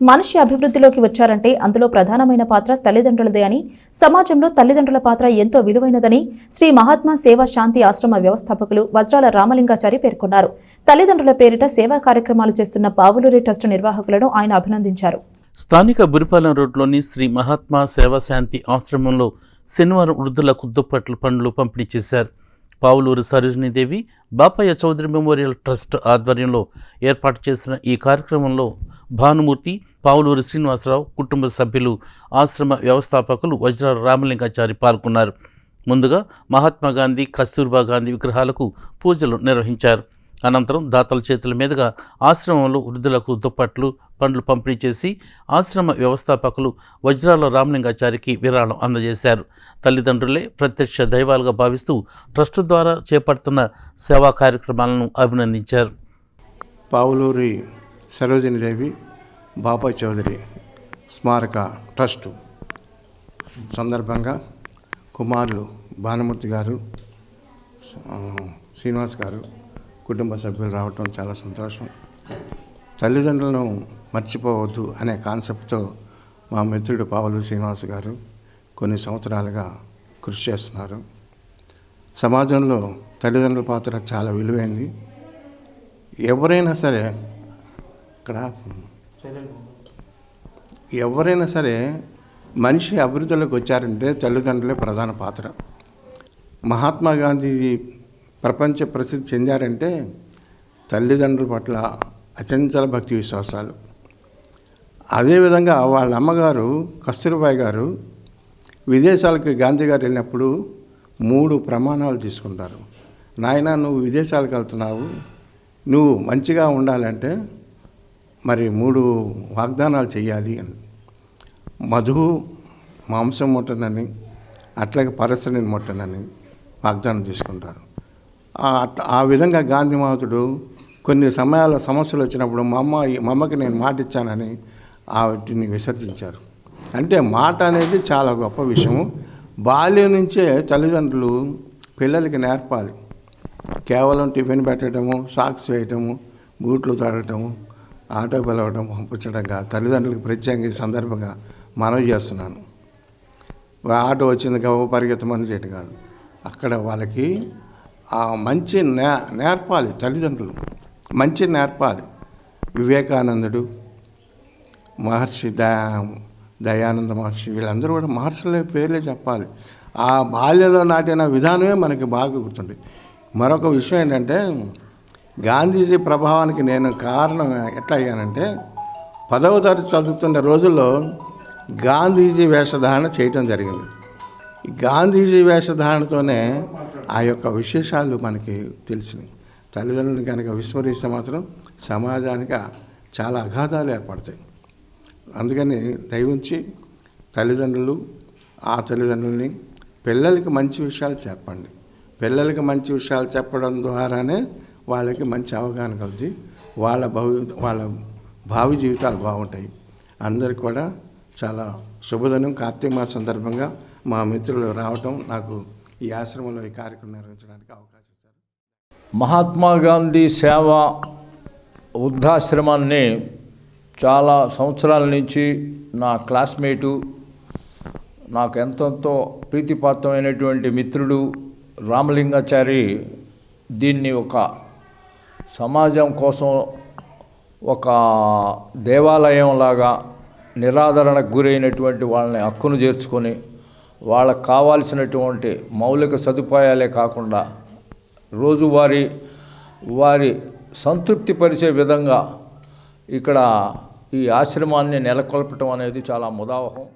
మనిషి అభివృద్ధిలోకి వచ్చారంటే అందులో ప్రధానమైన పాత్ర తల్లిదండ్రులదే అని, సమాజంలో తల్లిదండ్రుల పాత్ర ఎంతో విలువైనదని శ్రీ మహాత్మా సేవా శాంతి ఆశ్రమ వ్యవస్థాపకులు వజ్రాల రామలింగాచారి పేర్కొన్నారు. తల్లిదండ్రుల పేరిట సేవా కార్యక్రమాలు చేస్తున్న పావులూరి ట్రస్ట్ నిర్వాహకులను ఆయన అభినందించారు. స్థానిక బురిపాలెం రోడ్లోని శ్రీ మహాత్మా సేవా శాంతి ఆశ్రమంలో శనివారం వృద్ధులకు దుప్పట్లు, పండ్లు పంపిణీ చేశారు. పావులూరి సరోజినీదేవి బాపయ్య చౌదరి మెమోరియల్ ట్రస్ట్ ఆధ్వర్యంలో ఏర్పాటు చేసిన ఈ కార్యక్రమంలో భానుమూర్తి, పావులూరి శ్రీనివాసరావు కుటుంబ సభ్యులు, ఆశ్రమ వ్యవస్థాపకులు వజ్రాల రామలింగాచారి పాల్గొన్నారు. ముందుగా మహాత్మా గాంధీ, కస్తూర్బా గాంధీ విగ్రహాలకు పూజలు నిర్వహించారు. అనంతరం దాతల చేతుల మీదుగా ఆశ్రమంలో వృద్ధులకు దుప్పట్లు, పండ్లు పంపిణీ చేసి ఆశ్రమ వ్యవస్థాపకులు వజ్రాల రామలింగాచారికి విరాళం అందజేశారు. తల్లిదండ్రులే ప్రత్యక్ష దైవాలుగా భావిస్తూ ట్రస్ట్ ద్వారా చేపడుతున్న సేవా కార్యక్రమాలను అభినందించారు. పావులూరి సరోజినీదేవి బాపయ్య చౌదరి స్మారక ట్రస్టు సందర్భంగా కుమారులు భానుమూర్తి గారు, శ్రీనివాస్ గారు కుటుంబ సభ్యులు రావటం చాలా సంతోషం. తల్లిదండ్రులను మర్చిపోవద్దు అనే కాన్సెప్ట్తో మా మిత్రుడు పావులూరి శ్రీనివాస్ గారు కొన్ని సంవత్సరాలుగా కృషి చేస్తున్నారు. సమాజంలో తల్లిదండ్రుల పాత్ర చాలా విలువైంది. ఎవరైనా సరే మనిషి అభివృద్ధిలోకి వచ్చారంటే తల్లిదండ్రులే ప్రధాన పాత్ర. మహాత్మా గాంధీ ప్రపంచ ప్రసిద్ధి చెందారంటే తల్లిదండ్రుల పట్ల అచంచల భక్తి విశ్వాసాలు. అదేవిధంగా వాళ్ళ అమ్మగారు కస్తూర్బాయి గారు విదేశాలకు గాంధీ గారు వెళ్ళినప్పుడు 3 ప్రమాణాలు తీసుకుంటారు. నాయన, నువ్వు విదేశాలకు వెళ్తున్నావు, నువ్వు మంచిగా ఉండాలంటే మరి 3 వాగ్దానాలు చేయాలి అని. మధువు మాంసం ముట్టనని, అట్లాగే పరసని ముట్టనని వాగ్దానం తీసుకుంటారు. ఆ విధంగా గాంధీ మహాత్ముడు కొన్ని సమస్యలు వచ్చినప్పుడు మా అమ్మకి నేను మాట ఇచ్చానని వాటిని విసర్జించారు. అంటే మాట అనేది చాలా గొప్ప విషయము. బాల్యం నుంచే తల్లిదండ్రులు పిల్లలకి నేర్పాలి. కేవలం టిఫిన్ పెట్టడము, సాక్స్ వేయటము, బూట్లు తడటము, ఆటో పిలవటం, పంపించడం కాదు. తల్లిదండ్రులకు ప్రత్యేకంగా ఈ సందర్భంగా మనవి చేస్తున్నాను. ఆటో వచ్చింది కావు పరిగెత్తమని చేయటం కాదు. అక్కడ వాళ్ళకి మంచి నేర్పాలి. తల్లిదండ్రులు మంచి నేర్పాలి. వివేకానందుడు, మహర్షి దయానంద మహర్షి, వీళ్ళందరూ కూడా మహర్షుల పేర్లే చెప్పాలి. ఆ బాల్యంలో నాటిన విధానమే మనకి బాగా గుర్తుంది. మరొక విషయం ఏంటంటే, గాంధీజీ ప్రభావానికి నేను కారణం ఎట్లా అయ్యానంటే, 10వ తరగతి చదువుతున్న రోజుల్లో గాంధీజీ వేషధారణ చేయటం జరిగింది. గాంధీజీ వేషధారణతోనే ఆ యొక్క విశేషాలు మనకి తెలిసినాయి. తల్లిదండ్రులు కనుక విస్మరిస్తే మాత్రం సమాజానికి చాలా అగాధాలు ఏర్పడతాయి. అందుకని దయవుంచి తల్లిదండ్రులు ఆ తల్లిదండ్రులని పిల్లలకి మంచి విషయాలు చెప్పండి. పిల్లలకి మంచి విషయాలు చెప్పడం ద్వారానే వాళ్ళకి మంచి అవగాహన కలుగుతుంది. వాళ్ళ భావి జీవితాలు బాగుంటాయి. అందరికి కూడా చాలా శుభదినం. కార్తీక మాస సందర్భంగా మా మిత్రులు రావటం, నాకు ఈ ఆశ్రమంలో ఈ కార్యక్రమం నిర్వహించడానికి అవకాశం ఇచ్చారు. మహాత్మా గాంధీ సేవా వృద్ధాశ్రమాన్ని చాలా సంవత్సరాల నుంచి నా క్లాస్మేటు, నాకు ఎంతో ప్రీతిపాత్రమైనటువంటి మిత్రుడు రామలింగాచారి దీన్ని ఒక సమాజం కోసం ఒక దేవాలయంలాగా నిరాదరణకు గురైనటువంటి వాళ్ళని హక్కును చేర్చుకొని వాళ్ళకు కావాల్సినటువంటి మౌలిక సదుపాయాలే కాకుండా వారి సంతృప్తి పరిచే విధంగా ఇక్కడ ఈ ఆశ్రమాన్ని నెలకొల్పటం అనేది చాలా ముదావహం.